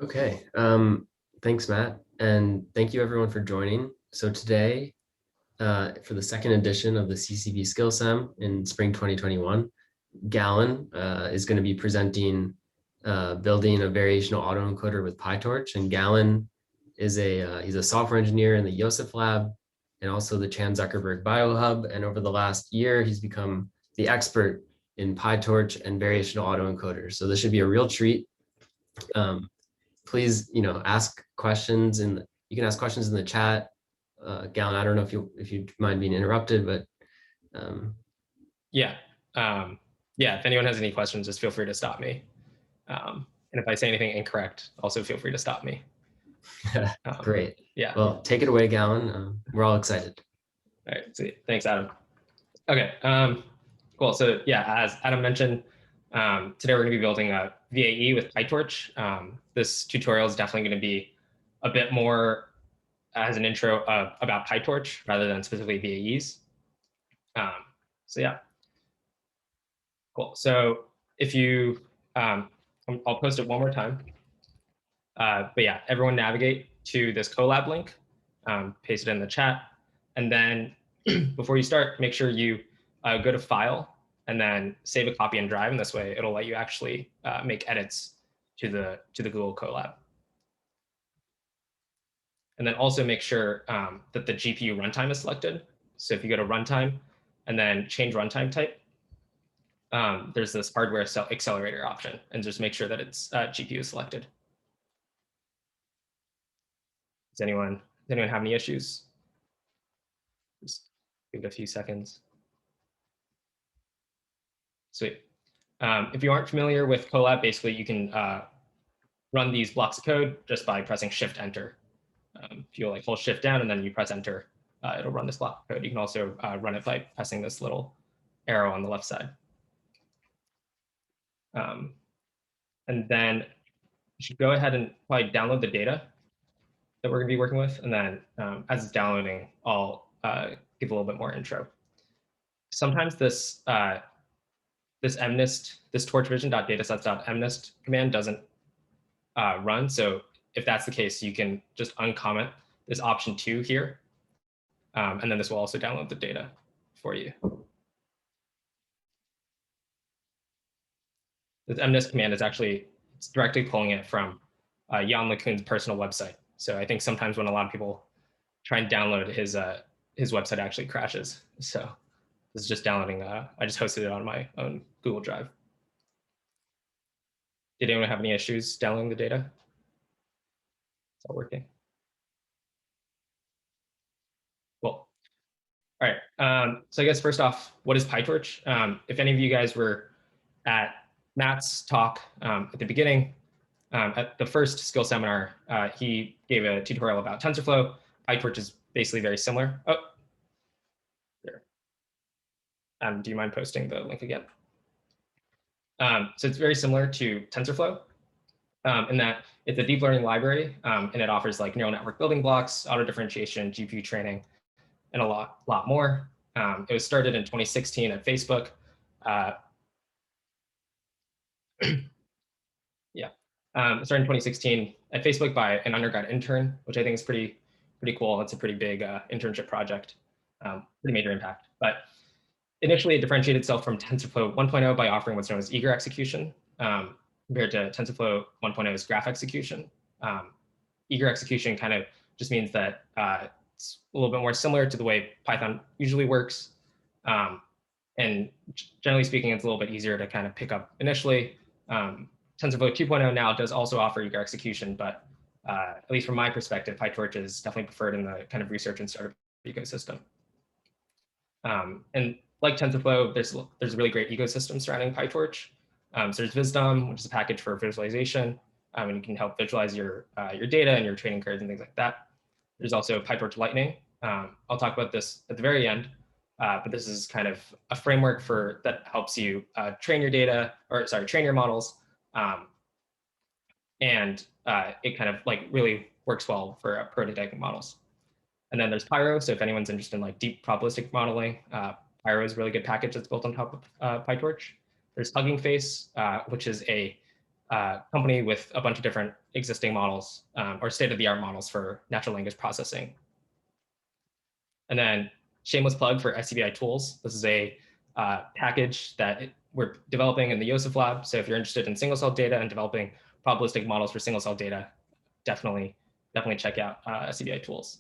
Okay, thanks, Matt, and thank you everyone for joining. So today, for the second edition of the CCV SkillSem in spring 2021, Galen is going to be presenting building a variational autoencoder with PyTorch. And Galen is he's a software engineer in the Yosef Lab and also the Chan Zuckerberg BioHub. And over the last year, he's become the expert in PyTorch and variational autoencoders. So this should be a real treat. Please, ask questions and you can ask questions in the chat. Galen, I don't know if you mind being interrupted, but yeah, yeah. If anyone has any questions, just feel free to stop me. And if I say anything incorrect, also feel free to stop me. Great. Yeah. Well, take it away, Galen. We're all excited. All right. So thanks, Adam. Okay. Cool. So yeah, as Adam mentioned, today we're going to be building a VAE with PyTorch. This tutorial is definitely going to be a bit more as an intro about PyTorch rather than specifically VAEs. So yeah. Cool. So if you, I'll post it one more time. But yeah, everyone navigate to this collab link, paste it in the chat. And then before you start, make sure you go to File and then save a copy and drive. And this way it'll let you actually make edits to the Google Colab. And then also make sure that the GPU runtime is selected. So if you go to runtime and then change runtime type, there's this hardware accelerator option, and just make sure that it's GPU selected. Does anyone have any issues? Just give it a few seconds. Sweet. If you aren't familiar with Colab, basically you can run these blocks of code just by pressing Shift Enter. If you hold Shift down and then you press Enter, it'll run this block of code. You can also run it by pressing this little arrow on the left side. And then you should go ahead and probably download the data that we're going to be working with. And then as it's downloading, I'll give a little bit more intro. Sometimes this this mnist, this torchvision.datasets.mnist command doesn't run. So if that's the case, you can just uncomment this option 2 here. And then this will also download the data for you. This mnist command is actually, it's directly pulling it from Jan LeCun's personal website. So I think sometimes when a lot of people try and download his website actually crashes. So this is just downloading. I just hosted it on my own Google Drive. Did anyone have any issues downloading the data? It's all working. Cool. All right. So I guess first off, what is PyTorch? If any of you guys were at Matt's talk at the beginning, at the first skill seminar, he gave a tutorial about TensorFlow. PyTorch is basically very similar. Oh, there. Do you mind posting the link again? So it's very similar to TensorFlow in that it's a deep learning library, and it offers neural network building blocks, auto differentiation, GPU training, and a lot more. It was started in 2016 at Facebook. Yeah, it started in 2016 at Facebook by an undergrad intern, which I think is pretty cool. It's a pretty big internship project, pretty major impact. But initially, it differentiated itself from TensorFlow 1.0 by offering what's known as eager execution, compared to TensorFlow 1.0's graph execution. Eager execution kind of just means that it's a little bit more similar to the way Python usually works. And generally speaking, it's a little bit easier to kind of pick up initially. TensorFlow 2.0 now does also offer eager execution, but at least from my perspective, PyTorch is definitely preferred in the kind of research and startup ecosystem. And like TensorFlow, there's a really great ecosystem surrounding PyTorch. So there's Wisdom, which is a package for visualization, and you can help visualize your data and your training curves and things like that. There's also PyTorch Lightning. I'll talk about this at the very end, but this is kind of a framework that helps you train your data, or sorry, train your models, and it kind of really works well for prototyping models. And then there's Pyro. So if anyone's interested in deep probabilistic modeling, Pyro is a really good package that's built on top of PyTorch. There's Hugging Face, which is a company with a bunch of different existing models or state-of-the-art models for natural language processing. And then shameless plug for SCBI tools. This is a package that we're developing in the Yosef lab. So if you're interested in single cell data and developing probabilistic models for single cell data, definitely check out SCBI tools.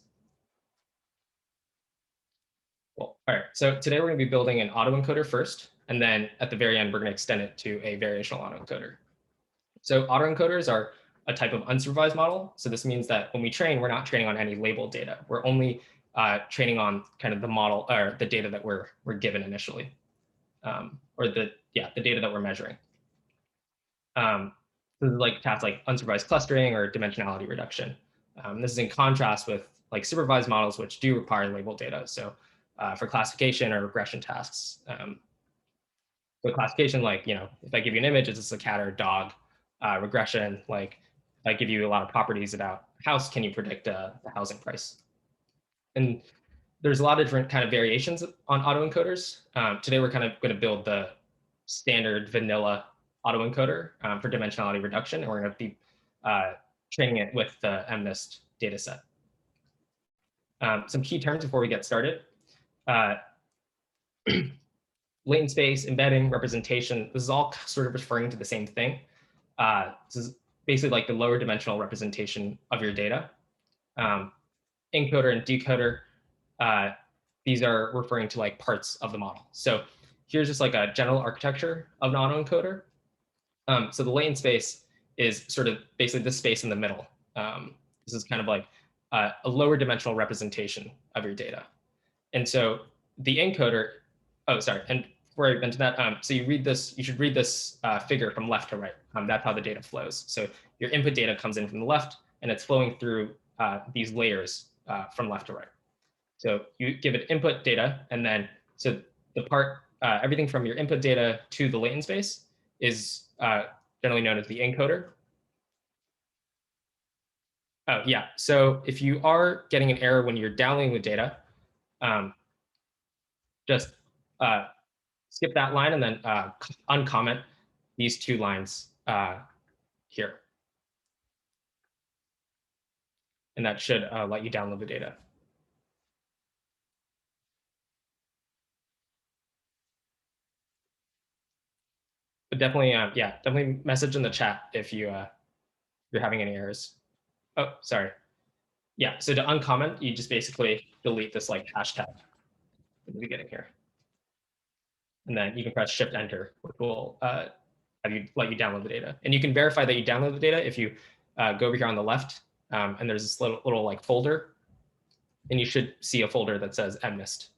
Cool. All right, so today we're going to be building an autoencoder first, and then at the very end, we're going to extend it to a variational autoencoder. So autoencoders are a type of unsupervised model. So this means that when we train, we're not training on any labeled data. We're only training on kind of the model or the data that we're given initially, or the data that we're measuring. This is like tasks like unsupervised clustering or dimensionality reduction. This is in contrast with like supervised models, which do require labeled data. So for classification or regression tasks, for classification, like, if I give you an image, is this a cat or a dog? Regression, like if I give you a lot of properties about house, can you predict the housing price? And there's a lot of different kind of variations on autoencoders. Today, we're kind of going to build the standard vanilla autoencoder for dimensionality reduction, and we're going to be training it with the MNIST dataset. Some key terms before we get started. Latent space, embedding, representation. This is all sort of referring to the same thing. This is basically like the lower dimensional representation of your data. Encoder and decoder, these are referring to like parts of the model. So here's just like a general architecture of an autoencoder. So the latent space is sort of basically this space in the middle. This is kind of like a lower dimensional representation of your data. And so the encoder, and before I mention that, so you should read this figure from left to right. That's how the data flows. So your input data comes in from the left, and it's flowing through these layers from left to right. So you give it input data, and then so the part, everything from your input data to the latent space is generally known as the encoder. Oh, yeah. So if you are getting an error when you're downloading the data, just skip that line and then uncomment these two lines here. And that should let you download the data. But definitely, definitely message in the chat if you're having any errors. Oh, sorry. Yeah, so to uncomment, you just basically delete this like hashtag in the beginning here. And then you can press Shift Enter, which will let you download the data. And you can verify that you download the data if you go over here on the left, and there's this little like folder, and you should see a folder that says MNIST.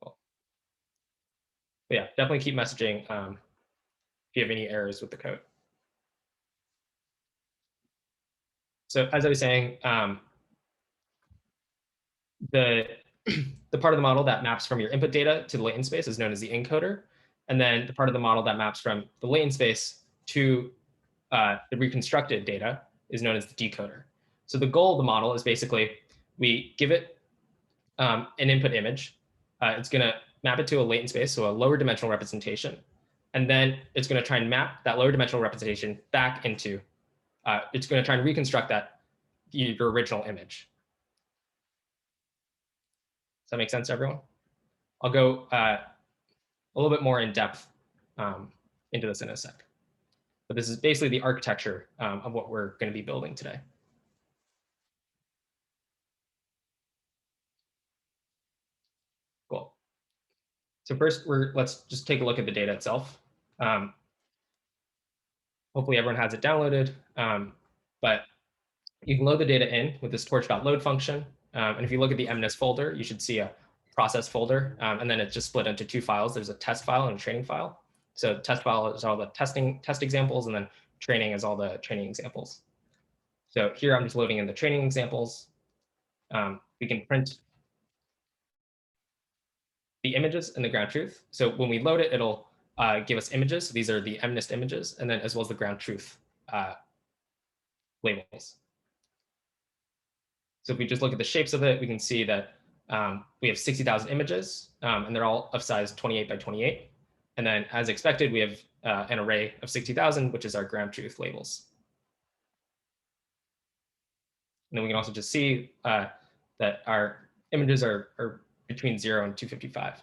Cool. But yeah, definitely keep messaging if you have any errors with the code. So as I was saying, the part of the model that maps from your input data to the latent space is known as the encoder. And then the part of the model that maps from the latent space to the reconstructed data is known as the decoder. So the goal of the model is basically we give it an input image. It's going to map it to a latent space, so a lower dimensional representation. And then it's going to try and map that lower dimensional representation back into, it's going to try and reconstruct your original image. Does that make sense to everyone? I'll go a little bit more in depth into this in a sec. But this is basically the architecture of what we're going to be building today. Cool. So first, let's just take a look at the data itself. Hopefully everyone has it downloaded, but you can load the data in with this torch.load function. And if you look at the MNIST folder, you should see a process folder, and then it's just split into two files. There's a test file and a training file. So test file is all the test examples, and then training is all the training examples. So here I'm just loading in the training examples. We can print the images and the ground truth. So when we load it, it'll give us images. So these are the MNIST images, and then as well as the ground truth labels. So if we just look at the shapes of it, we can see that we have 60,000 images, and they're all of size 28 by 28. And then as expected, we have an array of 60,000, which is our ground truth labels. And then we can also just see that our images are between 0 and 255.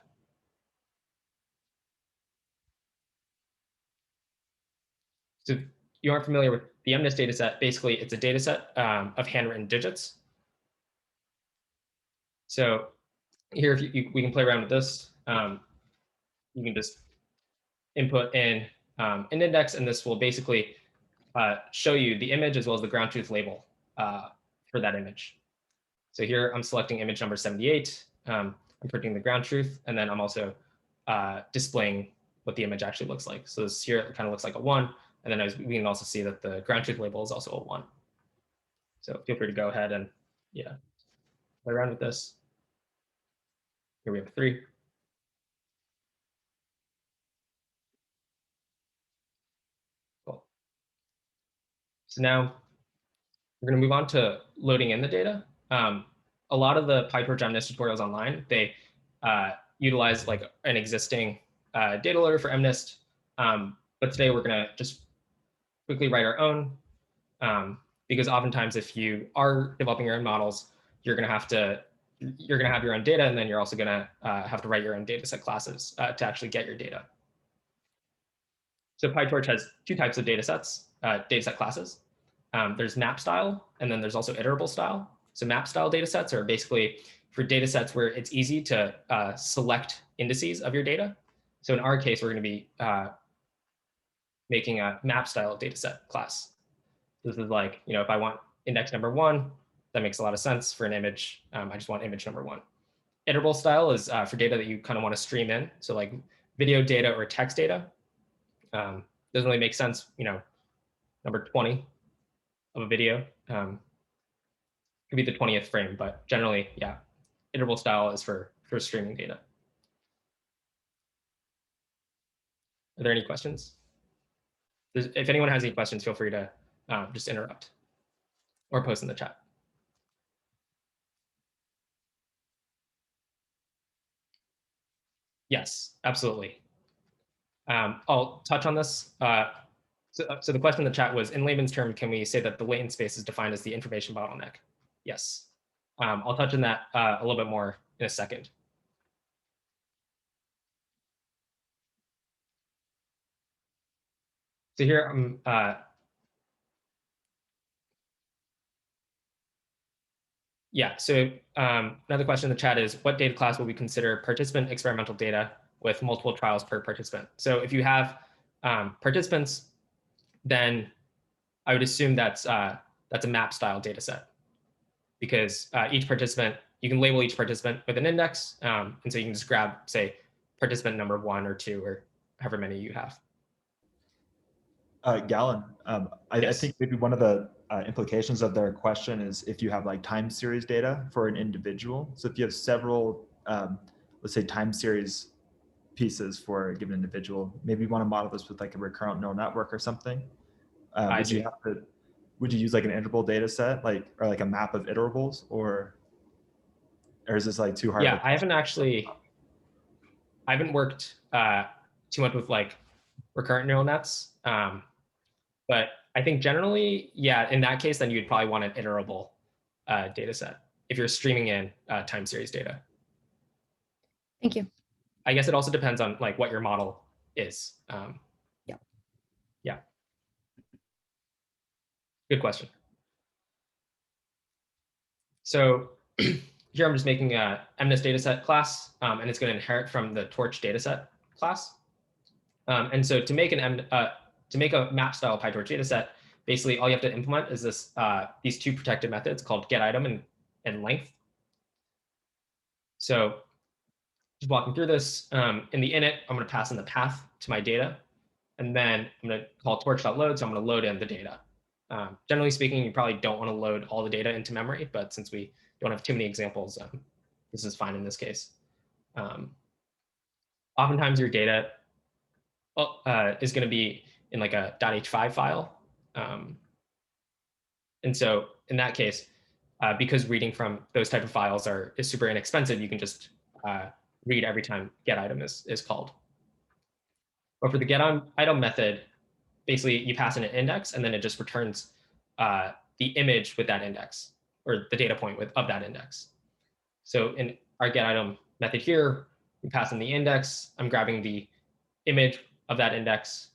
So if you aren't familiar with the MNIST dataset, basically it's a dataset of handwritten digits. So here, if we can play around with this. You can just input in an index, and this will basically show you the image as well as the ground truth label for that image. So here I'm selecting image number 78. I'm printing the ground truth, and then I'm also displaying what the image actually looks like. So this here it kind of looks like a 1, and then we can also see that the ground truth label is also a 1. So feel free to go ahead and play around with this. Here we have a 3. Cool. So now we're going to move on to loading in the data. A lot of the PyTorch MNIST tutorials online, they utilize like an existing data loader for MNIST. But today we're going to just quickly write our own, because oftentimes if you are developing your own models, you're going to have your own data, and then you're also going to have to write your own dataset classes to actually get your data. So PyTorch has 2 types of dataset classes. There's map style, and then there's also iterable style. So map style datasets are basically for datasets where it's easy to select indices of your data. So in our case, we're going to be making a map style dataset class. This is like, if I want index number 1, that makes a lot of sense for an image. I just want image number 1. Iterable style is for data that you kind of want to stream in. So like video data or text data. Doesn't really make sense, number 20 of a video could be the 20th frame, but generally, yeah, iterable style is for streaming data. Are there any questions? If anyone has any questions, feel free to just interrupt or post in the chat. Yes, absolutely. I'll touch on this. So the question in the chat was, in layman's term, can we say that the latent space is defined as the information bottleneck? Yes. I'll touch on that a little bit more in a second. So here I'm so another question in the chat is, what data class will we consider participant experimental data with multiple trials per participant? So if you have participants, then I would assume that's a map style data set, because each participant, you can label each participant with an index. And so you can just grab, say, participant number 1 or 2 or however many you have. Galen, I think maybe one of the implications of their question is if you have like time series data for an individual. So if you have several, let's say, time series pieces for a given individual, maybe you want to model this with like a recurrent neural network or something. Would you use like an iterable data set, or like a map of iterables, or is this like too hard? Yeah, I haven't worked too much with like recurrent neural nets. But I think generally, yeah, in that case, then you'd probably want an iterable data set if you're streaming in time series data. Thank you. I guess it also depends on like what your model is. Yeah. Good question. So here I'm just making a MNIST dataset class, and it's going to inherit from the Torch dataset class. And so to make a map style PyTorch dataset, basically all you have to implement is these 2 protected methods called getItem and length. So just walking through this, in the init, I'm going to pass in the path to my data, and then I'm going to call torch.load. So I'm going to load in the data. Generally speaking, you probably don't want to load all the data into memory, but since we don't have too many examples, this is fine in this case. Oftentimes your data is going to be in like a .h5 file. And so in that case, because reading from those type of files is super inexpensive, you can just read every time get item is called. But for the get item method, basically you pass in an index and then it just returns the image with that index, or the data point of that index. So in our get item method here, we pass in the index. I'm grabbing the image of that index,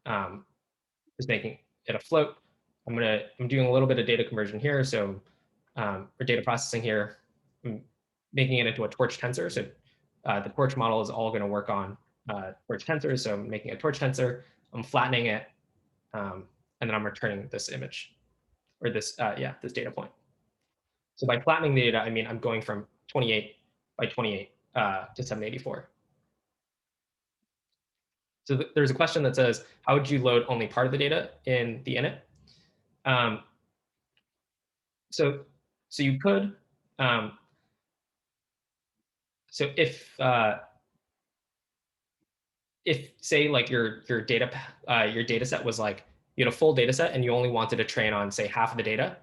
just making it a float. I'm doing a little bit of data conversion here, so or data processing here. I'm making it into a torch tensor. So the torch model is all going to work on torch tensors. So I'm making a torch tensor. I'm flattening it, and then I'm returning this image, or this this data point. So by flattening the data, I mean I'm going from 28 by 28 to 784. So there's a question that says, how would you load only part of the data in the init? So you could. So if say like your data set was like, you had a full data set and you only wanted to train on say half of the data,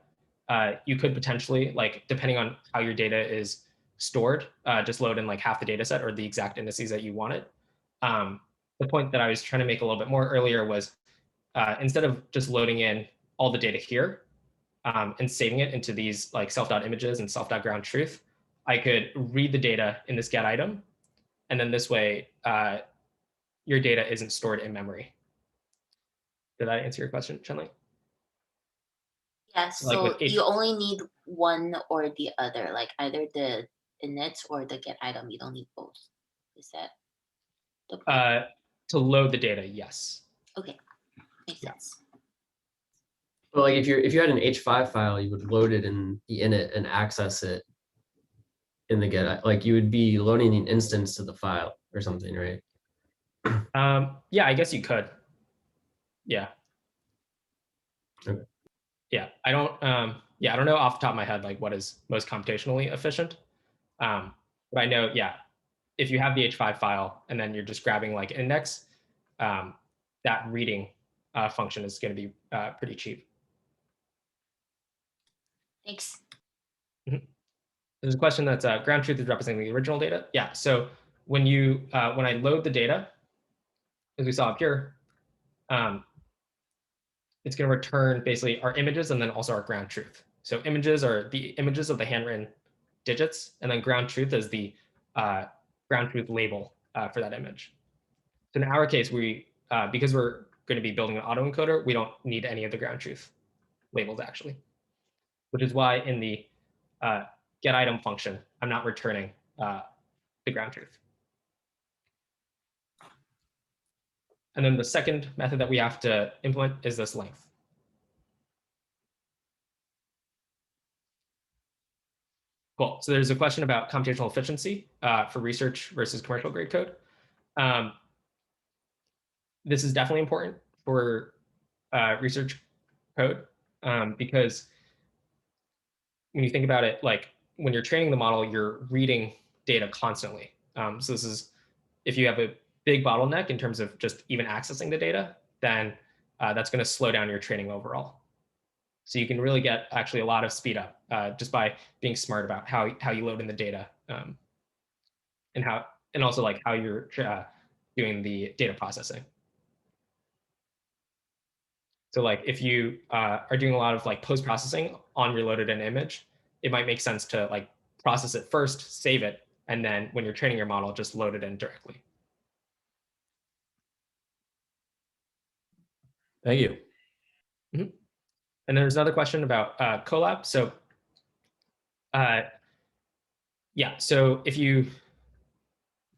you could potentially, like depending on how your data is stored, just load in like half the data set or the exact indices that you wanted. The point that I was trying to make a little bit more earlier was instead of just loading in all the data here and saving it into these like self.images and self.groundTruth, I could read the data in this get item. And then this way, your data isn't stored in memory. Did I answer your question, Chenli? Yeah, Like so you only need one or the other, like either the init or the get item. You don't need both. Is that the point? To load the data, yes. Okay, makes sense. Well, like if you had an H5 file, you would load it in the init and access it in the get. Like you would be loading an instance to the file or something, right? Yeah, I guess you could. Yeah. Okay. Yeah, I don't know off the top of my head like what is most computationally efficient. But I know, yeah, if you have the H5 file and then you're just grabbing like index, that reading function is going to be pretty cheap. Thanks. There's a question that's ground truth is representing the original data. Yeah, so when I load the data, as we saw up here, it's going to return basically our images and then also our ground truth. So images are the images of the handwritten digits, and then ground truth is the ground truth label for that image. So in our case, because we're going to be building an autoencoder, we don't need any of the ground truth labels actually, which is why in the get item function, I'm not returning the ground truth. And then the second method that we have to implement is this length. Cool. So there's a question about computational efficiency for research versus commercial grade code. This is definitely important for research code because when you think about it, like when you're training the model, you're reading data constantly. So this is, if you have a big bottleneck in terms of just even accessing the data, then that's going to slow down your training overall. So you can really get actually a lot of speed up just by being smart about how you load in the data and also like how you're doing the data processing. So like if you are doing a lot of like post-processing on your loaded in image, it might make sense to like process it first, save it, and then when you're training your model, just load it in directly. Thank you. Mm-hmm. And there's another question about collab. So yeah, so if you,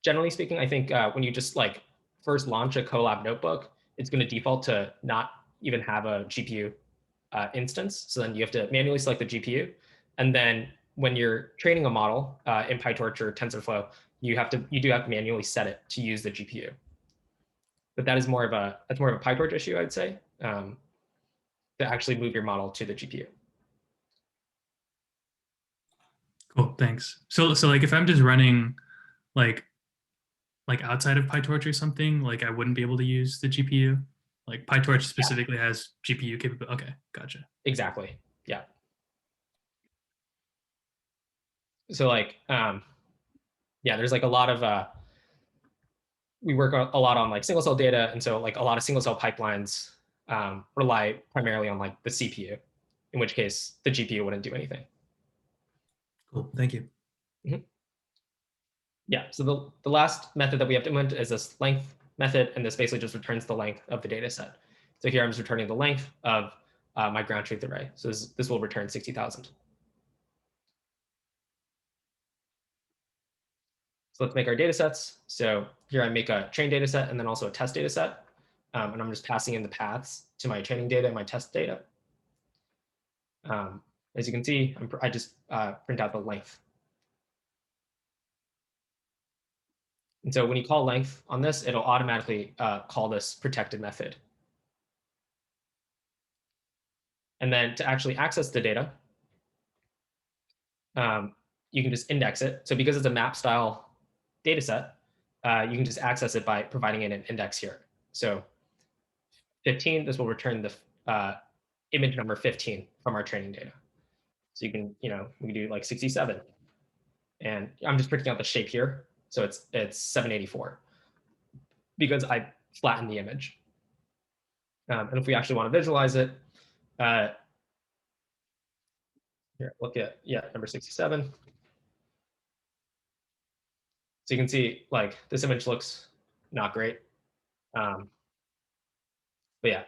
generally speaking, I think when you just like first launch a collab notebook, it's going to default to not even have a GPU instance. So then you have to manually select the GPU. And then when you're training a model in PyTorch or TensorFlow, you do have to manually set it to use the GPU. But that's more of a PyTorch issue, I'd say, to actually move your model to the GPU. Cool, thanks. So like if I'm just running like outside of PyTorch or something, like I wouldn't be able to use the GPU. Like PyTorch specifically has GPU capability. Okay, gotcha. Exactly. Yeah. So like, yeah, there's like a lot of, we work a lot on like single cell data. And so like a lot of single cell pipelines rely primarily on like the CPU, in which case the GPU wouldn't do anything. Cool. Thank you. Yeah, so the last method that we have to implement is this length method, and this basically just returns the length of the data set. So here I'm just returning the length of my ground truth array. So this will return 60,000. So let's make our data sets. So here I make a train data set and then also a test data set. And I'm just passing in the paths to my training data and my test data. As you can see, I just print out the length. And so when you call length on this, it'll automatically call this protected method. And then to actually access the data, you can just index it. So because it's a map style data set, you can just access it by providing it an index here. So 15, this will return the image number 15 from our training data. So you can, we can do like 67. And I'm just printing out the shape here. So it's 784 because I flattened the image. And if we actually want to visualize it, here, look at, number 67. So you can see like this image looks not great. But yeah,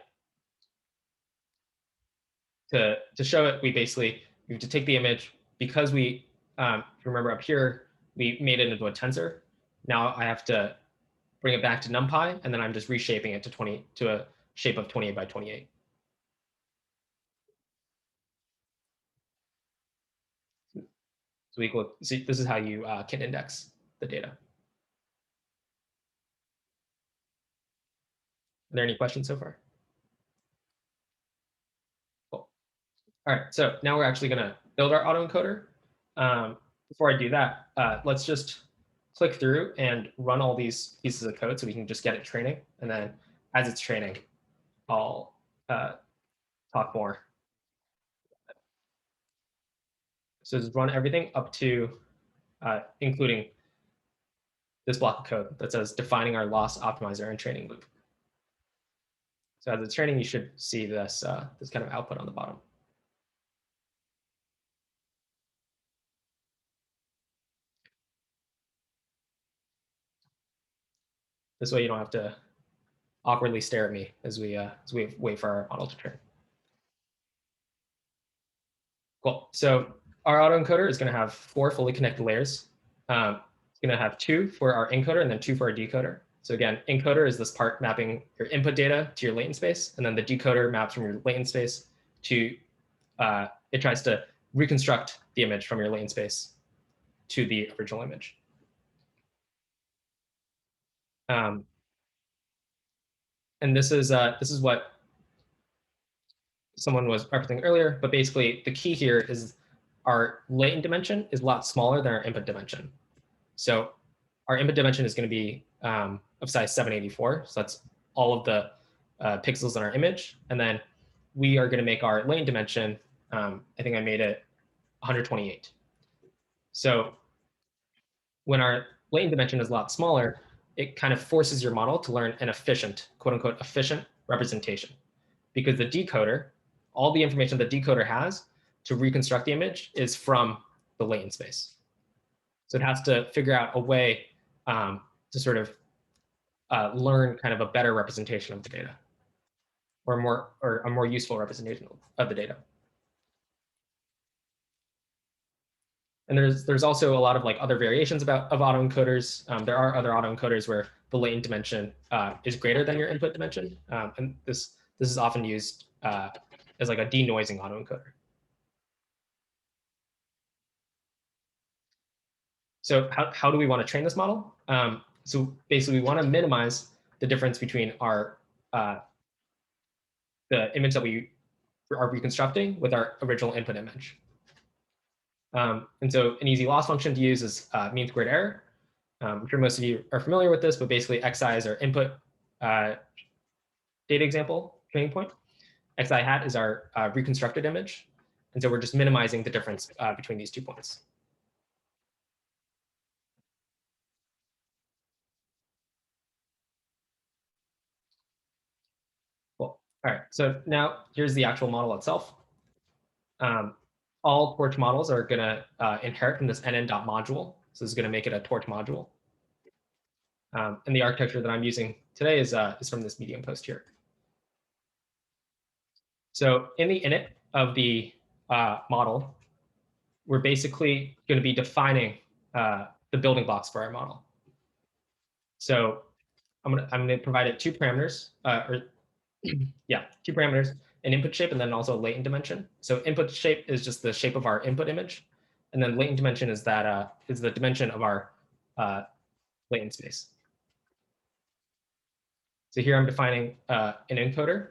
to show it, we have to take the image because we, if you remember up here, we made it into a tensor. Now I have to bring it back to NumPy, and then I'm just reshaping it to a shape of 28 by 28. So see, this is how you can index the data. Are there any questions so far? Cool. All right, so now we're actually going to build our autoencoder. Before I do that, let's just click through and run all these pieces of code so we can just get it training. And then as it's training, I'll talk more. So just run everything up to including this block of code that says defining our loss optimizer and training loop. So as it's training, you should see this, this kind of output on the bottom. This way you don't have to awkwardly stare at me as we wait for our model to train. Cool. So our autoencoder is going to have 4 fully connected layers. It's going to have 2 for our encoder and then 2 for our decoder. So again, encoder is this part mapping your input data to your latent space, and then the decoder maps from your latent space to, it tries to reconstruct the image from your latent space to the original image. And this is what someone was referencing earlier, but basically the key here is our latent dimension is a lot smaller than our input dimension. So our input dimension is going to be of size 784. So that's all of the pixels in our image. And then we are going to make our latent dimension, I think I made it 128. So when our latent dimension is a lot smaller, it kind of forces your model to learn an efficient, quote unquote, efficient representation. Because the decoder, all the information the decoder has to reconstruct the image is from the latent space. So it has to figure out a way to sort of learn kind of a better representation of the data, or a more useful representation of the data. And there's also a lot of like other variations of autoencoders. There are other autoencoders where the latent dimension is greater than your input dimension, and this is often used as like a denoising autoencoder. So how do we want to train this model? So basically, we want to minimize the difference between our the image that we are reconstructing with our original input image. And so an easy loss function to use is mean squared error. I'm sure most of you are familiar with this, but basically xi is our input data example training point. Xi hat is our reconstructed image. And so we're just minimizing the difference between these 2 points. All right, so now here's the actual model itself. All Torch models are going to inherit from this nn.module. So this is going to make it a Torch module. And the architecture that I'm using today is from this Medium post here. So in the init of the model, we're basically going to be defining the building blocks for our model. So I'm gonna provide it two parameters, two parameters, an input shape and then also a latent dimension. So input shape is just the shape of our input image, and then latent dimension is that is the dimension of our latent space. So here I'm defining an encoder.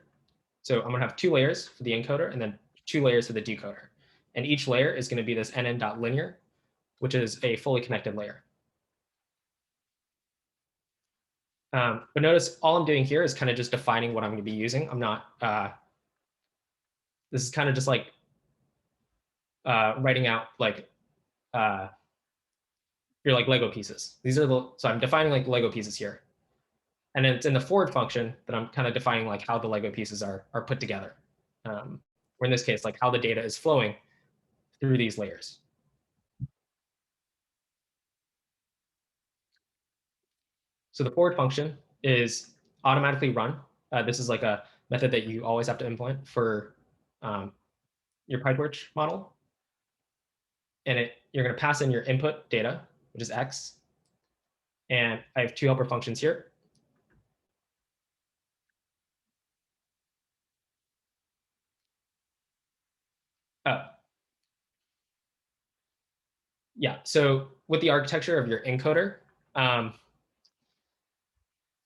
So I'm gonna have two layers for the encoder and then two layers for the decoder. And each layer is gonna be this nn.linear, which is a fully connected layer. But notice all I'm doing here is kind of just defining what I'm gonna be using. I'm not, this is kind of just like writing out like your like Lego pieces. These are so I'm defining like Lego pieces here. And then it's in the forward function that I'm kind of defining like how the Lego pieces are put together. Or in this case, like how the data is flowing through these layers. So the forward function is automatically run. This is like a method that you always have to implement for your PyTorch model. And you're going to pass in your input data, which is x. And I have two helper functions here. Yeah, so with the architecture of your encoder,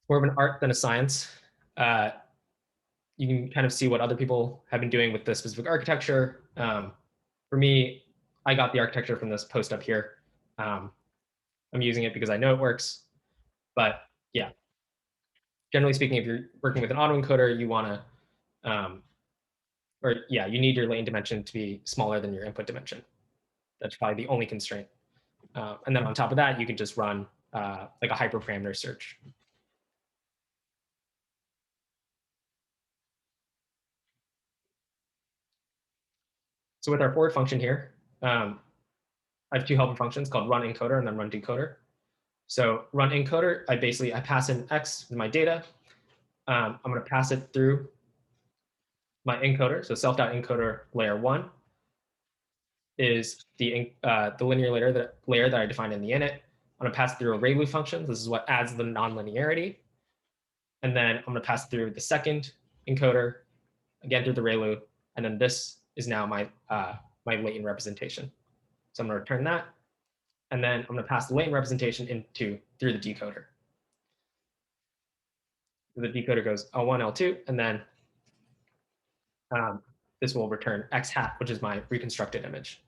more of an art than a science. You can kind of see what other people have been doing with this specific architecture. For me, I got the architecture from this post up here. I'm using it because I know it works. But yeah, generally speaking, if you're working with an autoencoder, you want to, you need your latent dimension to be smaller than your input dimension. That's probably the only constraint. And then on top of that, you can just run like a hyperparameter search. So with our forward function here, I have two helper functions called run encoder and then run decoder. So run encoder, I pass in x in my data. I'm going to pass it through my encoder. So self.encoder layer 1 is the linear layer that I defined in the init. I'm going to pass through a ReLU function. This is what adds the nonlinearity. And then I'm going to pass through the second encoder, again through the ReLU. And then this is now my latent representation. So I'm going to return that. And then I'm going to pass the latent representation through the decoder. The decoder goes L1, L2, and then this will return x hat, which is my reconstructed image.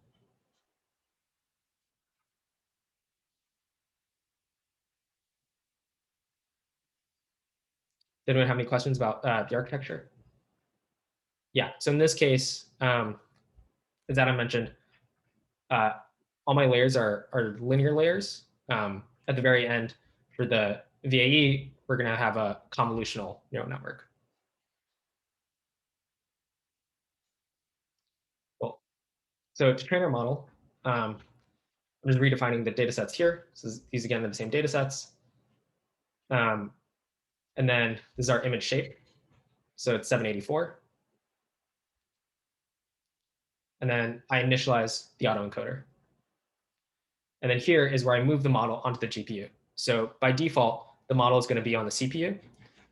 Did anyone have any questions about the architecture? Yeah, so in this case, as Adam mentioned, all my layers are linear layers. At the very end, for the VAE, we're going to have a convolutional neural network. Cool. So to train our model, I'm just redefining the data sets here. So these again are the same data sets. And then this is our image shape. So it's 784. And then I initialize the autoencoder. And then here is where I move the model onto the GPU. So by default, the model is going to be on the CPU.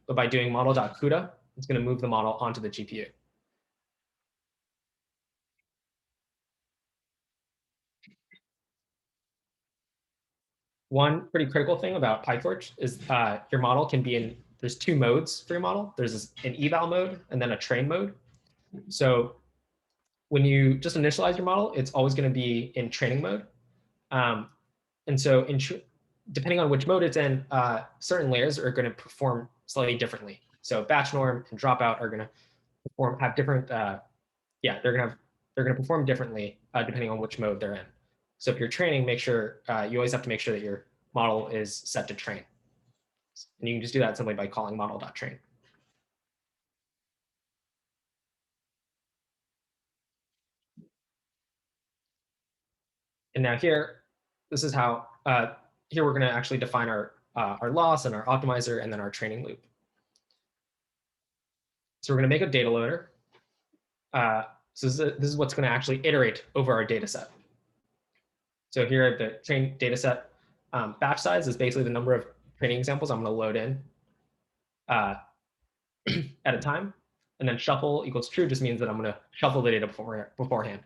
But by doing model.CUDA, it's going to move the model onto the GPU. One pretty critical thing about PyTorch is your model can be in, there's two modes for your model. There's an eval mode and then a train mode. So when you just initialize your model, it's always going to be in training mode. And so depending on which mode it's in, certain layers are going to perform slightly differently. So batch norm and dropout are going to have different, they're going to perform differently depending on which mode they're in. So if you're training, make sure you always have to make sure that your model is set to train. And you can just do that simply by calling model.train. And now here, this is how, here we're going to actually define our loss and our optimizer and then our training loop. So we're going to make a data loader. So this is what's going to actually iterate over our data set. So here the train data set batch size is basically the number of training examples I'm going to load in at a time. And then shuffle equals true just means that I'm going to shuffle the data beforehand.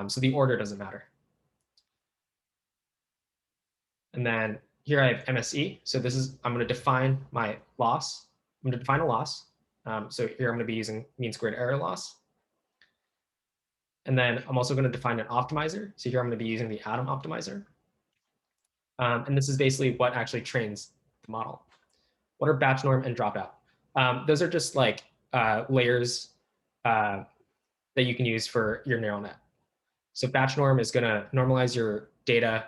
So the order doesn't matter. And then here I have MSE. So this is, I'm going to define my loss. I'm going to define a loss. So here I'm going to be using mean squared error loss. And then I'm also going to define an optimizer. So here I'm going to be using the Atom optimizer. And this is basically what actually trains the model. What are batch norm and dropout? Those are just like layers that you can use for your neural net. So batch norm is going to normalize your data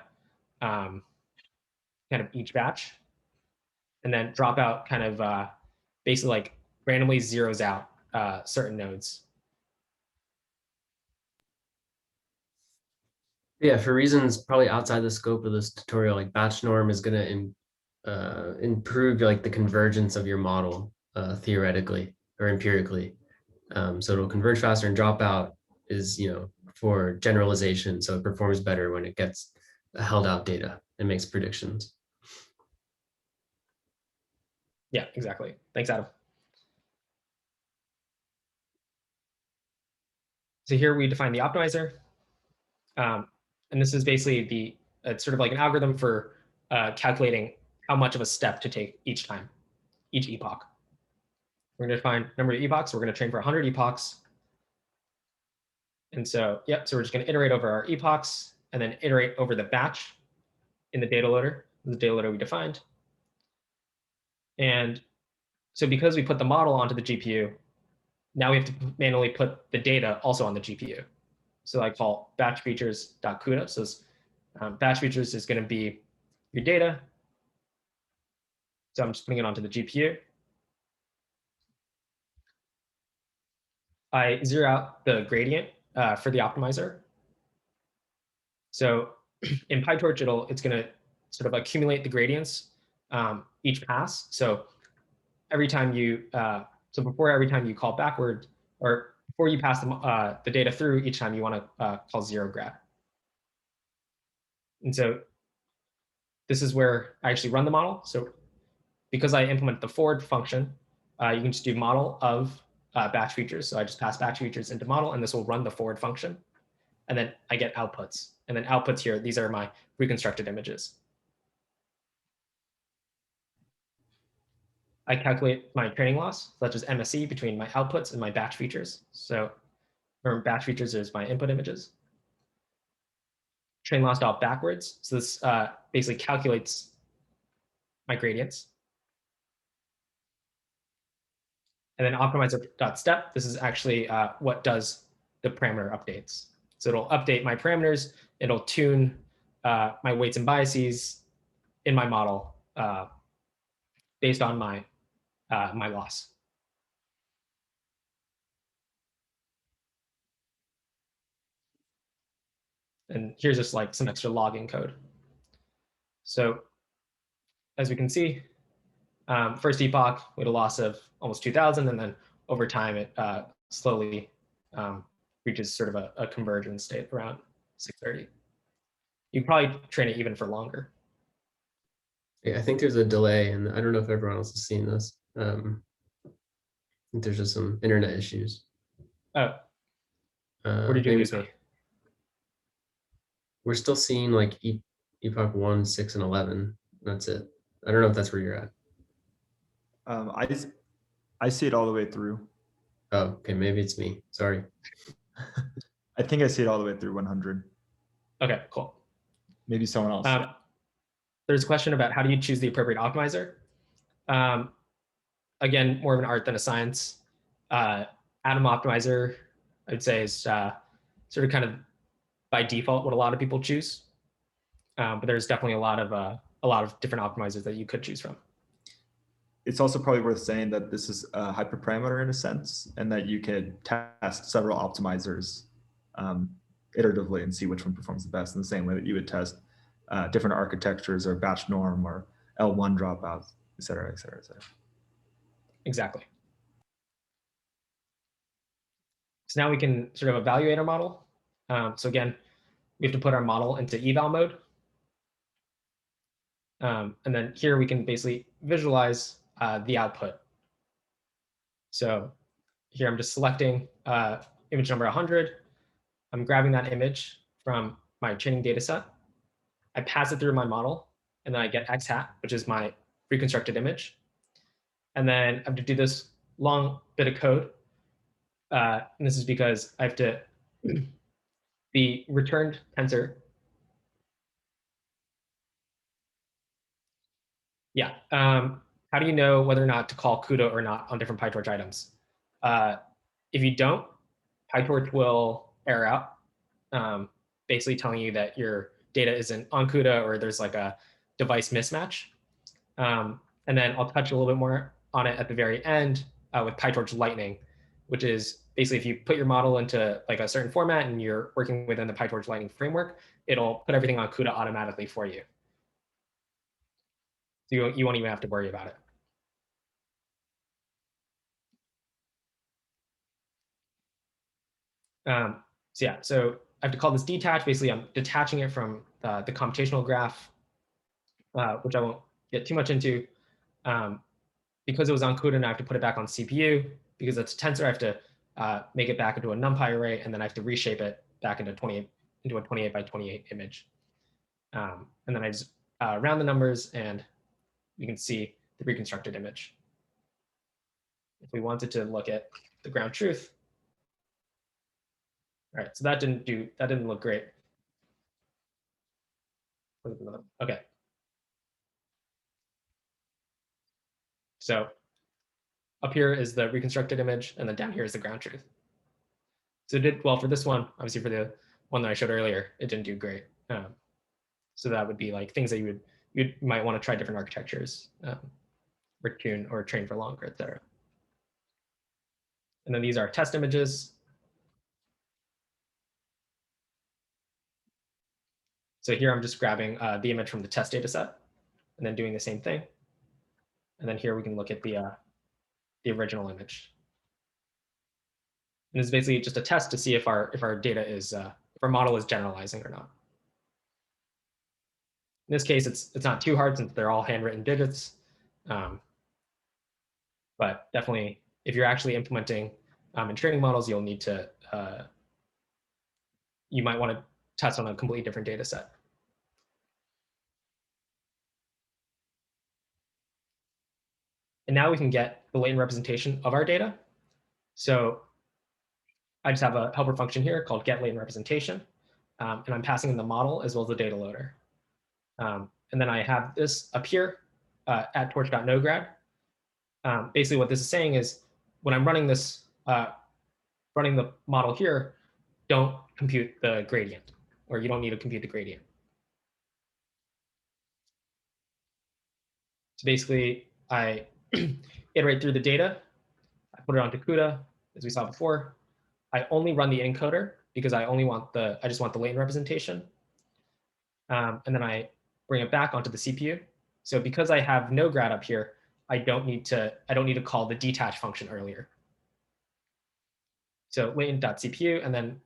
kind of each batch. And then dropout kind of basically like randomly zeroes out certain nodes. Yeah, for reasons probably outside the scope of this tutorial, like batch norm is going to improve like the convergence of your model theoretically or empirically. So it'll converge faster, and dropout is, for generalization. So it performs better when it gets held out data and makes predictions. Yeah, exactly. Thanks, Adam. So here we define the optimizer. And this is basically it's sort of like an algorithm for calculating how much of a step to take each time, each epoch. We're going to define number of epochs. We're going to train for 100 epochs. And so, yep, so we're just going to iterate over our epochs and then iterate over the batch in the data loader, the data loader we defined. And so because we put the model onto the GPU, now we have to manually put the data also on the GPU. So I call batch features.CUDA. So batch features is going to be your data. So I'm just putting it onto the GPU. I zero out the gradient for the optimizer. So in PyTorch, it's going to sort of accumulate the gradients each pass. So every time before every time you call backward, or before you pass the data through, each time you want to call zero grad. And so this is where I actually run the model. So because I implement the forward function, you can just do model of batch features. So I just pass batch features into model, and this will run the forward function. And then I get outputs. And then outputs here, these are my reconstructed images. I calculate my training loss, such as MSE, between my outputs and my batch features. So remember, batch features is my input images. Train loss dot backwards. So this basically calculates my gradients. And then optimizer.step, this is actually what does the parameter updates. So it'll update my parameters. It'll tune my weights and biases in my model based on my loss. And here's just like some extra logging code. So as we can see, first epoch, we had a loss of almost 2,000, and then over time, it slowly reaches sort of a convergence state around 630. You can probably train it even for longer. Yeah, I think there's a delay, and I don't know if everyone else has seen this. I think there's just some internet issues. Oh, what did you lose me? We're still seeing like epoch 1, 6, and 11. That's it. I don't know if that's where you're at. I see it all the way through. Oh, okay, maybe it's me. Sorry. I think I see it all the way through 100. Okay, cool. Maybe someone else. There's a question about how do you choose the appropriate optimizer? Again, more of an art than a science. Atom optimizer, I'd say, is sort of kind of by default what a lot of people choose. But there's definitely a lot of different optimizers that you could choose from. It's also probably worth saying that this is a hyperparameter in a sense, and that you could test several optimizers iteratively and see which one performs the best in the same way that you would test different architectures or batch norm or L1 dropouts, et cetera, et cetera, et cetera. Exactly. So now we can sort of evaluate our model. So again, we have to put our model into eval mode. And then here we can basically visualize the output. So here I'm just selecting image number 100. I'm grabbing that image from my training data set. I pass it through my model, and then I get x hat, which is my reconstructed image. And then I have to do this long bit of code. And this is because I have to, the returned tensor. Yeah. How do you know whether or not to call CUDA or not on different PyTorch items? If you don't, PyTorch will error out, basically telling you that your data isn't on CUDA or there's like a device mismatch. And then I'll touch a little bit more on it at the very end with PyTorch Lightning, which is basically if you put your model into like a certain format and you're working within the PyTorch Lightning framework, it'll put everything on CUDA automatically for you. So you won't even have to worry about it. So yeah, so I have to call this detach. Basically, I'm detaching it from the computational graph, which I won't get too much into. Because it was on CUDA, and I have to put it back on CPU. Because it's a tensor, I have to make it back into a NumPy array, and then I have to reshape it back into a 28 by 28 image. And then I just round the numbers, and you can see the reconstructed image. If we wanted to look at the ground truth, all right, so that didn't look great. Okay. So up here is the reconstructed image, and then down here is the ground truth. So it did well for this one. Obviously, for the one that I showed earlier, it didn't do great. So that would be like things that you might want to try different architectures, or tune or train for longer, et cetera. And then these are test images. So here I'm just grabbing the image from the test data set and then doing the same thing. And then here we can look at the original image. And it's basically just a test to see if our data is if our model is generalizing or not. In this case, it's not too hard since they're all handwritten digits. But definitely, if you're actually implementing in training models, you'll need to you might want to test on a completely different data set. And now we can get the latent representation of our data. So I just have a helper function here called get latent representation. And I'm passing in the model as well as the data loader. And then I have this up here at torch.nograd. Basically what this is saying is when I'm running this, running the model here, don't compute the gradient, or you don't need to compute the gradient. So basically I iterate through the data. I put it onto CUDA, as we saw before. I only run the encoder because I just want the latent representation. And then I bring it back onto the CPU. So because I have nograd up here, I don't need to call the detach function earlier. So latent.cpu, and then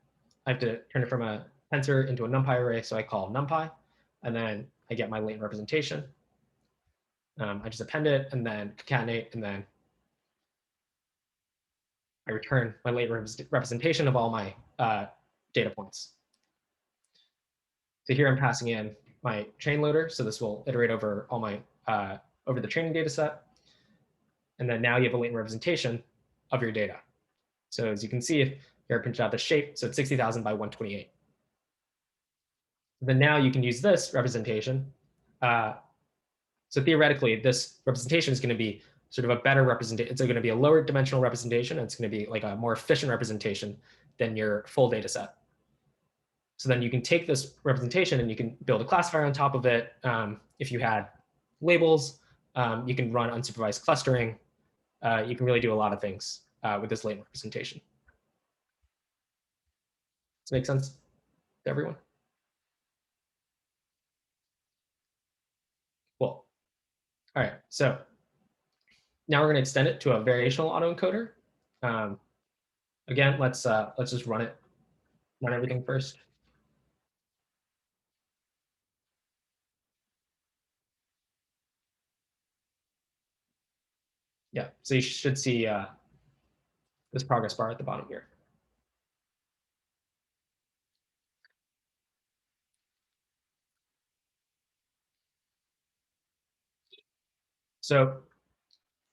I have to turn it from a tensor into a NumPy array. So I call NumPy, and then I get my latent representation. I just append it and then concatenate, and then I return my latent representation of all my data points. So here I'm passing in my train loader. So this will iterate over all my over the training data set. And then now you have a latent representation of your data. So as you can see, here I pinched out the shape. So it's 60,000 by 128. Then now you can use this representation. So theoretically, this representation is going to be sort of a better representation. It's going to be a lower dimensional representation. And it's going to be like a more efficient representation than your full data set. So then you can take this representation and you can build a classifier on top of it. If you had labels, you can run unsupervised clustering. You can really do a lot of things with this latent representation. Does that make sense? to everyone? Cool. All right, so now we're going to extend it to a variational autoencoder. Again, let's just run everything first. Yeah, so you should see this progress bar at the bottom here. So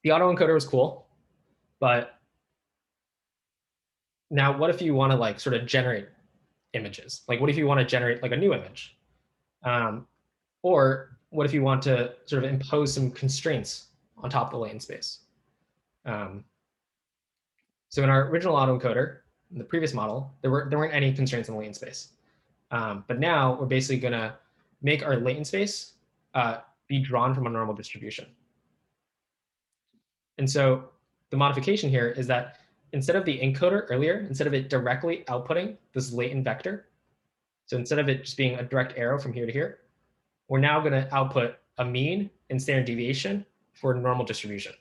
the autoencoder was cool, but now what if you want to like sort of generate images? Like what if you want to generate like a new image? Or what if you want to sort of impose some constraints on top of the latent space? So in our original autoencoder, in the previous model, there weren't any constraints in the latent space. But now we're basically going to make our latent space be drawn from a normal distribution. And so the modification here is that instead of the encoder earlier, instead of it directly outputting this latent vector, so instead of it just being a direct arrow from here to here, we're now going to output a mean and standard deviation for a normal distribution.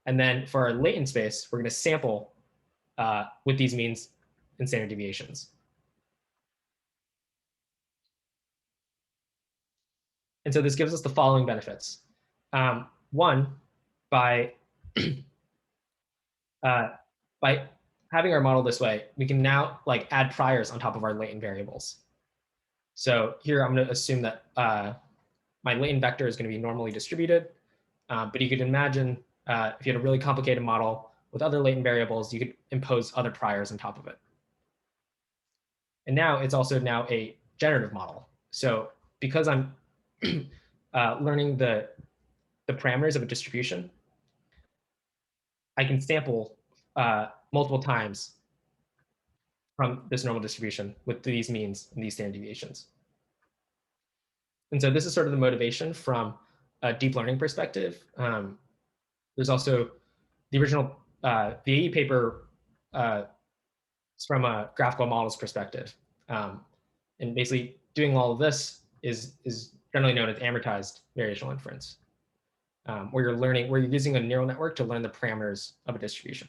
And then for our latent space, we're going to sample with these means and standard deviations. And so this gives us the following benefits. One, by having our model this way, we can now like add priors on top of our latent variables. So here I'm going to assume that my latent vector is going to be normally distributed. But you could imagine if you had a really complicated model with other latent variables, you could impose other priors on top of it. And now it's also now a generative model. So because I'm learning the parameters of a distribution, I can sample multiple times from this normal distribution with these means and these standard deviations. And so this is sort of the motivation from a deep learning perspective. There's also the original VAE paper from a graphical models perspective. And basically doing all of this is generally known as amortized variational inference, where you're using a neural network to learn the parameters of a distribution.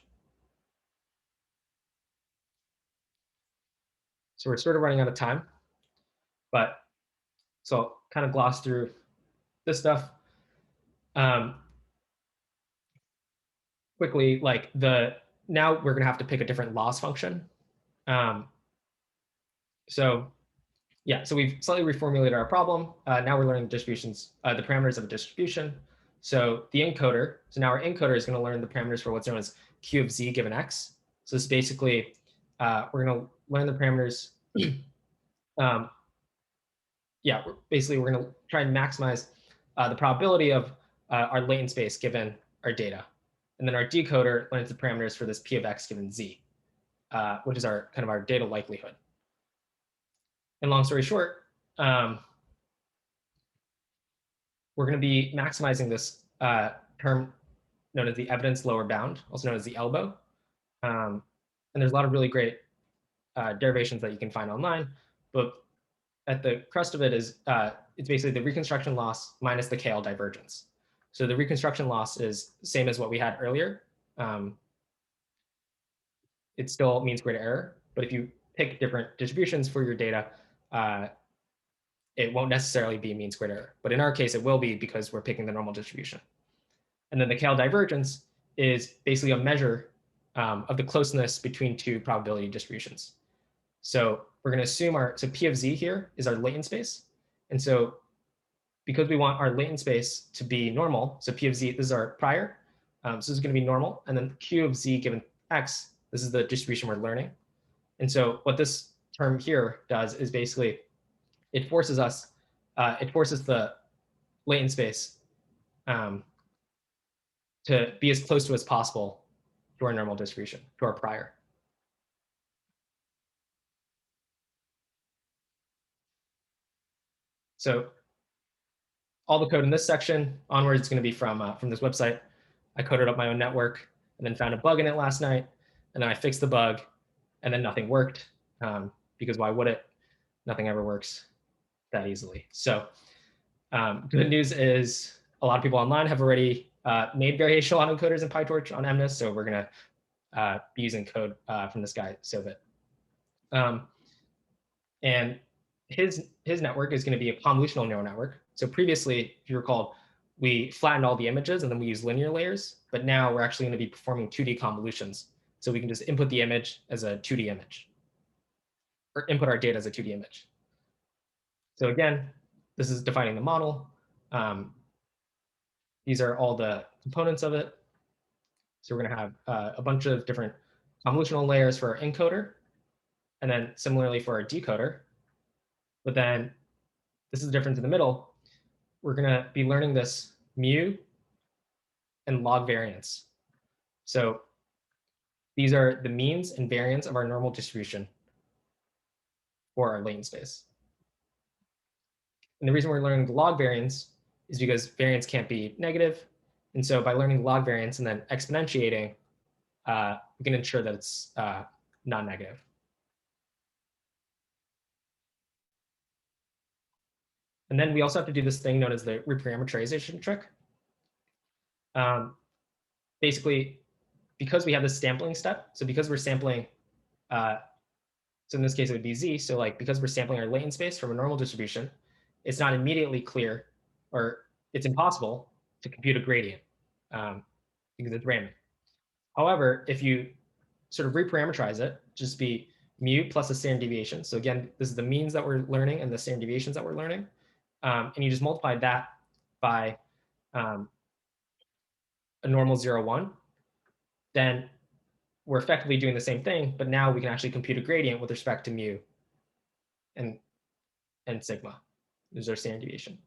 So we're sort of running out of time, but so I'll kind of gloss through this stuff. Quickly, like now we're gonna have to pick a different loss function. So yeah, so we've slightly reformulated our problem. Now we're learning distributions, the parameters of a distribution. So the encoder, so now our encoder is going to learn the parameters for what's known as Q of Z given X. So this basically, we're going to learn the parameters. Yeah, we're going to try and maximize the probability of our latent space given our data. And then our decoder learns the parameters for this P of X given Z, which is our kind of our data likelihood. And long story short, we're going to be maximizing this term known as the evidence lower bound, also known as the elbow. And there's a lot of really great derivations that you can find online. But at the crust of it is it's basically the reconstruction loss minus the KL divergence. So the reconstruction loss is the same as what we had earlier. It still mean squared error, but if you pick different distributions for your data, it won't necessarily be mean squared error. But in our case, it will be because we're picking the normal distribution. And then the KL divergence is basically a measure of the closeness between two probability distributions. So we're going to assume so P of Z here is our latent space. And so because we want our latent space to be normal, so P of Z, this is our prior. So this is going to be normal. And then Q of Z given X, this is the distribution we're learning. And so what this term here does is basically it forces the latent space to be as close to as possible to our normal distribution, to our prior. So all the code in this section onwards is going to be from this website. I coded up my own network and then found a bug in it last night. And then I fixed the bug and then nothing worked because why would it? nothing ever works that easily. So good news is a lot of people online have already made variational autoencoders in PyTorch on MNIST. So we're going to be using code from this guy, Sovit. And his network is going to be a convolutional neural network. So previously, if you recall, we flattened all the images and then we use linear layers. But now we're actually going to be performing 2D convolutions. So we can just input the image as a 2D image, or input our data as a 2D image. So again, this is defining the model. These are all the components of it. So we're going to have a bunch of different convolutional layers for our encoder, and then similarly for our decoder. But then this is the difference in the middle. We're going to be learning this mu and log variance. So these are the means and variance of our normal distribution for our latent space. And the reason we're learning the log variance is because variance can't be negative. And so by learning log variance and then exponentiating, we can ensure that it's non-negative. And then we also have to do this thing known as the reparameterization trick. Basically, because we have this sampling step, so because we're sampling, so in this case, it would be Z. So like, because we're sampling our latent space from a normal distribution, it's not immediately clear, or it's impossible to compute a gradient because it's random. However, if you sort of reparameterize it, just be mu plus a standard deviation. So again, this is the means that we're learning and the standard deviations that we're learning. And you just multiply that by a normal 0, 1, then we're effectively doing the same thing, but now we can actually compute a gradient with respect to mu and sigma. This is our standard deviation.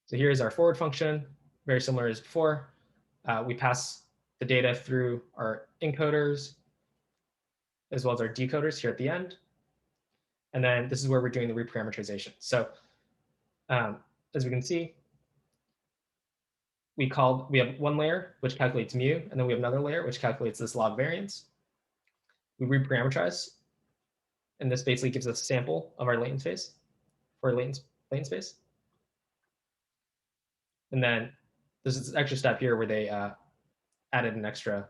So here's our forward function, very similar as before. We pass the data through our encoders as well as our decoders here at the end. And then this is where we're doing the reparameterization. So as we can see, we have one layer which calculates mu, and then we have another layer which calculates this log variance. We reparameterize, and this basically gives us a sample of our latent space for our latent space. And then there's this extra step here where they added an extra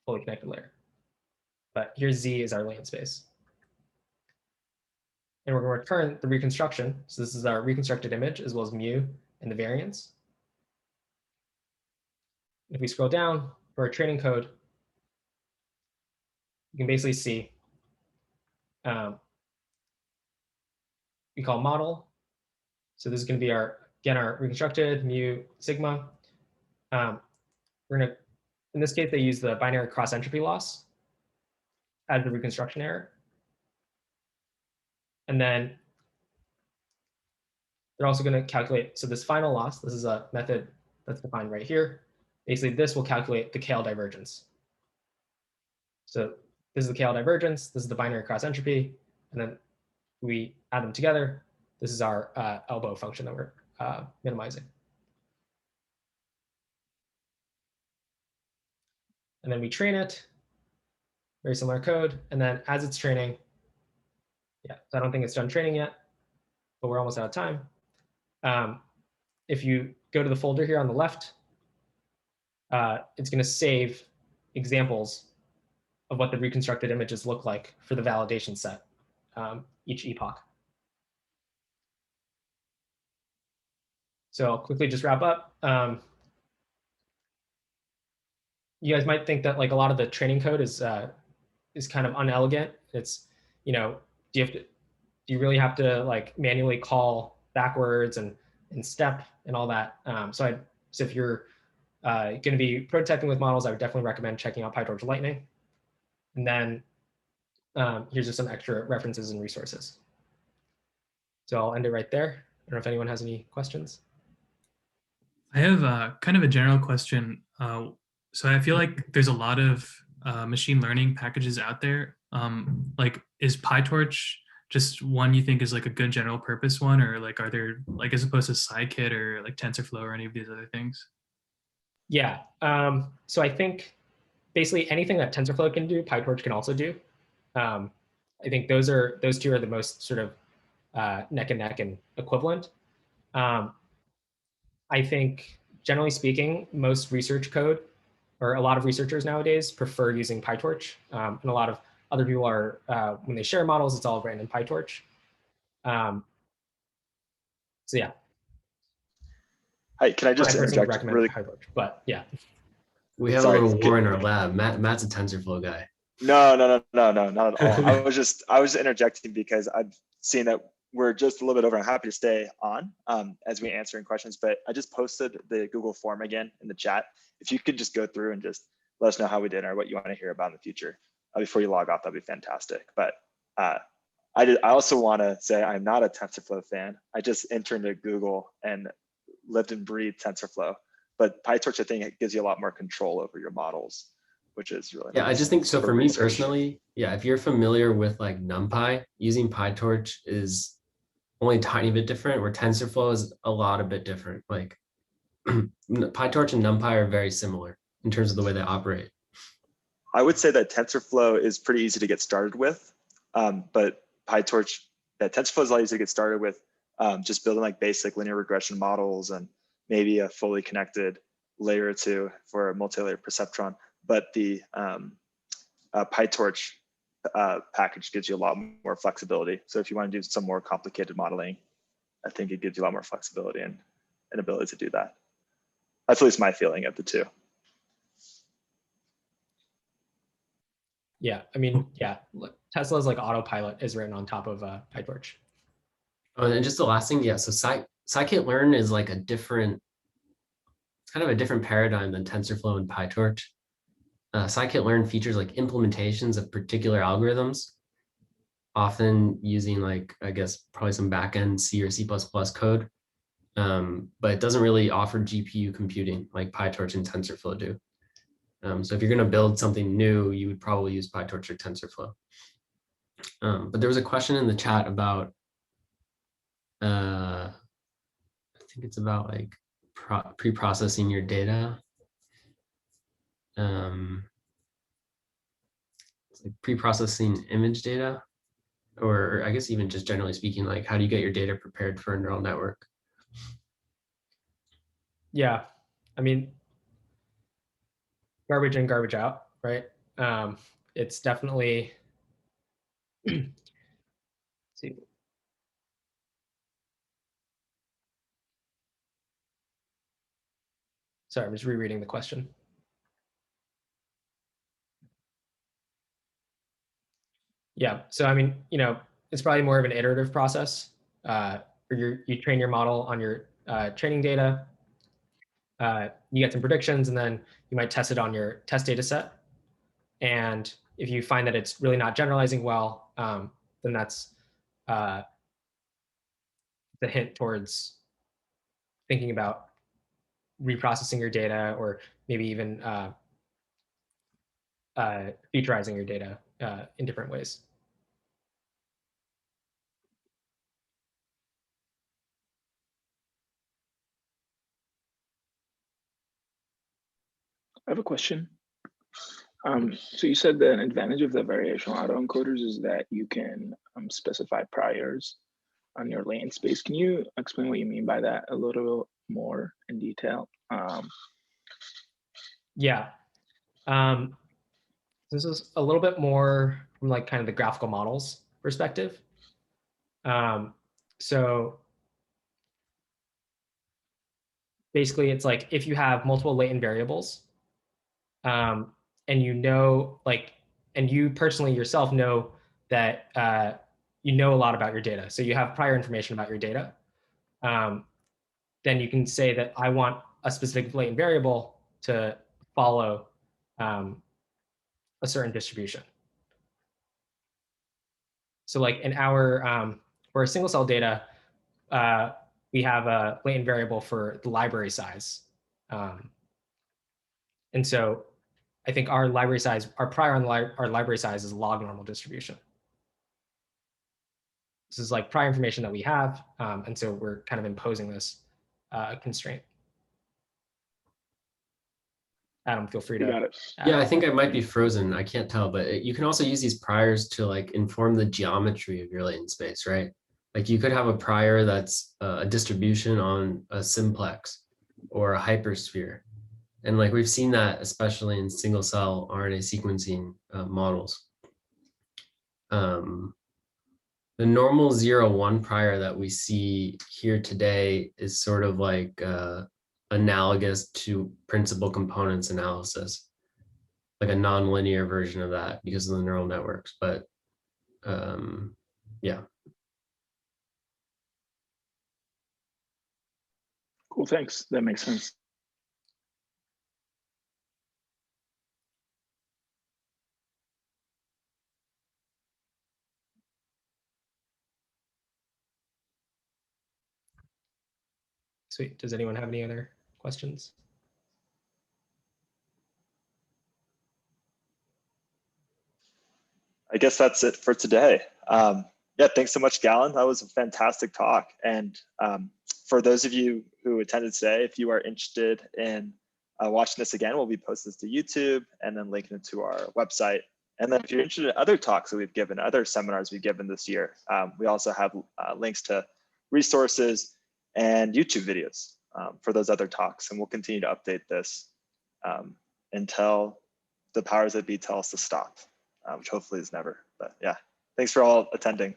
fully connected layer. But here's Z is our latent space. And we're going to return the reconstruction. So this is our reconstructed image as well as mu and the variance. If we scroll down for our training code, you can basically see we call model. So this is going to be our, again, our reconstructed mu sigma. We're going to, in this case, they use the binary cross entropy loss as the reconstruction error. And then they're also going to calculate, so this final loss, this is a method that's defined right here. Basically, this will calculate the KL divergence. So this is the KL divergence, this is the binary cross entropy, and then we add them together. This is our elbow function that we're minimizing. And then we train it, very similar code. And then as it's training, yeah, so I don't think it's done training yet, but we're almost out of time. If you go to the folder here on the left, it's going to save examples of what the reconstructed images look like for the validation set, each epoch. So I'll quickly just wrap up. You guys might think that like a lot of the training code is kind of unelegant. It's, you know, do you really have to like manually call backwards and step and all that? So if you're going to be prototyping with models, I would definitely recommend checking out PyTorch Lightning. And then here's just some extra references and resources. So I'll end it right there. I don't know if anyone has any questions. I have kind of a general question. So I feel like there's a lot of machine learning packages out there. Like, is PyTorch just one you think is like a good general purpose one, or like are there, like, as opposed to Scikit or like TensorFlow or any of these other things? Yeah. So I think basically anything that TensorFlow can do, PyTorch can also do. I think those two are the most sort of neck and neck and equivalent. I think generally speaking, most research code, or a lot of researchers nowadays, prefer using PyTorch. And a lot of other people are, when they share models, it's all written in PyTorch. So yeah. Hi, can I just I personally interject recommend really? PyTorch, but yeah. We have Sorry, a little war in our lab. Matt's a TensorFlow guy. No, not at all. I was just interjecting because I've seen that we're just a little bit over. I'm happy to stay on as we answering questions, but I just posted the Google form again in the chat. If you could just go through and just let us know how we did or what you want to hear about in the future before you log off, that'd be fantastic. But I also want to say I'm not a TensorFlow fan. I just interned at Google and lived and breathed TensorFlow. But PyTorch, I think, it gives you a lot more control over your models, which is really Yeah, nice. I just think so. For me research. personally, yeah, if you're familiar with like NumPy, using PyTorch is only a tiny bit different, where TensorFlow is a lot a bit different. Like PyTorch and NumPy are very similar in terms of the way they operate. I would say that TensorFlow is pretty easy to get started with, but PyTorch, TensorFlow is a lot easier to get started with, just building like basic linear regression models and maybe a fully connected layer or two for a multi-layer perceptron. But the PyTorch package gives you a lot more flexibility. So if you want to do some more complicated modeling, I think it gives you a lot more flexibility and an ability to do that. That's at least my feeling of the two. Yeah, I mean, yeah, Tesla's like autopilot is written on top of PyTorch. Oh, and just the last thing, yeah. So scikit-learn is like a different, it's kind of a different paradigm than TensorFlow and PyTorch. Scikit-learn features like implementations of particular algorithms, often using like, I guess, probably some backend C or C++ code. But it doesn't really offer GPU computing like PyTorch and TensorFlow do. So if you're going to build something new, you would probably use PyTorch or TensorFlow. But there was a question in the chat about, I think it's about like pre-processing your data. It's like pre-processing image data, or I guess even just generally speaking, like how do you get your data prepared for a neural network? Yeah, I mean, garbage in, garbage out, right? It's definitely, see. Sorry, I'm just rereading the question. Yeah, so I mean, it's probably more of an iterative process. Where you train your model on your training data. You get some predictions, and then you might test it on your test data set. And if you find that it's really not generalizing well, then that's the hint towards thinking about reprocessing your data, or maybe even featurizing your data in different ways. I have a question. So you said that an advantage of the variational autoencoders is that you can specify priors on your latent space. Can you explain what you mean by that a little more in detail? Yeah. This is a little bit more from like kind of the graphical models perspective. So basically, it's like if you have multiple latent variables, and and you personally yourself know that you know a lot about your data, so you have prior information about your data, then you can say that I want a specific latent variable to follow a certain distribution. So like in our for single cell data, we have a latent variable for the library size. And so I think our library size, our prior on our library size is log normal distribution. This is like prior information that we have. And so we're kind of imposing this constraint. Adam, feel free You to. got it. Yeah, I think I might be frozen. I can't tell, but you can also use these priors to like inform the geometry of your latent space, right? Like you could have a prior that's a distribution on a simplex or a hypersphere. And like we've seen that especially in single cell RNA sequencing models. The normal 0-1 prior that we see here today is sort of like analogous to principal components analysis, like a nonlinear version of that because of the neural networks. But yeah. Cool, thanks. That makes sense. Sweet. Does anyone have any other questions? I guess that's it for today. Yeah, thanks so much, Galen. That was a fantastic talk. And for those of you who attended today, if you are interested in watching this again, we'll be posting this to YouTube and then linking it to our website. And then if you're interested in other talks that we've given, other seminars we've given this year, we also have links to resources and YouTube videos for those other talks. And we'll continue to update this until the powers that be tell us to stop, which hopefully is never. But yeah, thanks for all attending.